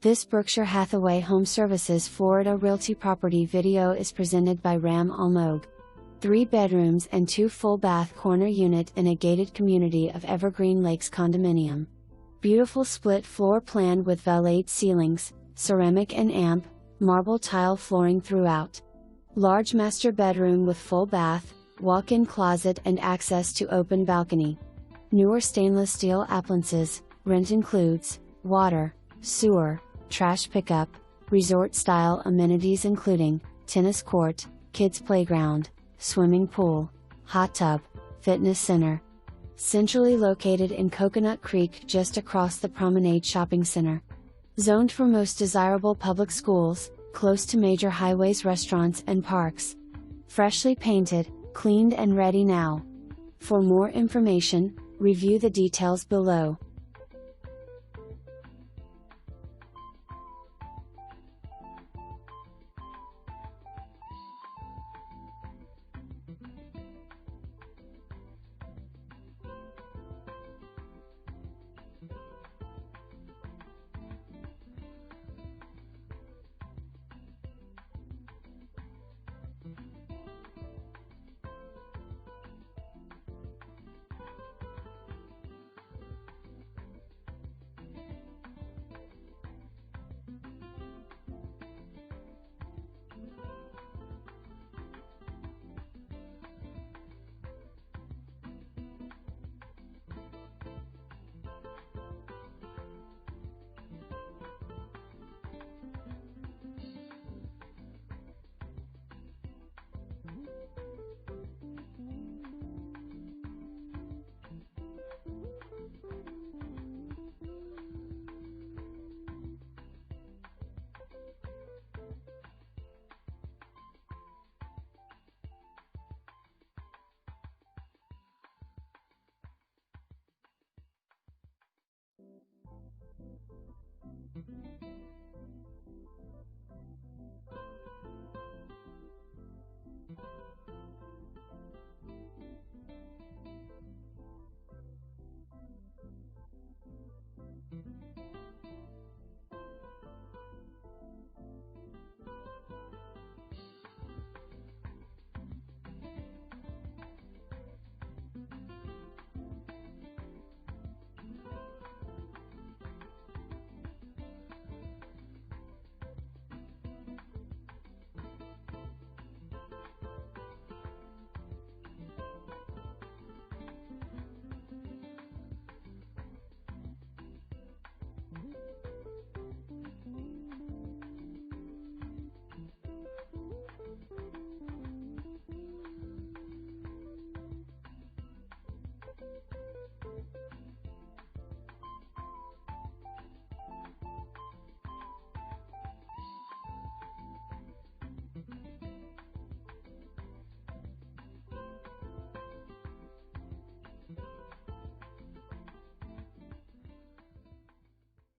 This Berkshire Hathaway HomeServices Florida Realty property video is presented by Ram Almogue. 3 bedrooms and 2 full bath corner unit in a gated community of Evergreen Lakes condominium. Beautiful split floor plan with valeted ceilings, ceramic and amp, marble tile flooring throughout. Large master bedroom with full bath, walk-in closet and access to open balcony. Newer stainless steel appliances, rent includes water, sewer, trash pickup, resort-style amenities including tennis court, kids playground, swimming pool, hot tub, fitness center. Centrally located in Coconut Creek just across the Promenade Shopping Center. Zoned for most desirable public schools, close to major highways, restaurants and parks. Freshly painted, cleaned and ready now. For more information, review the details below.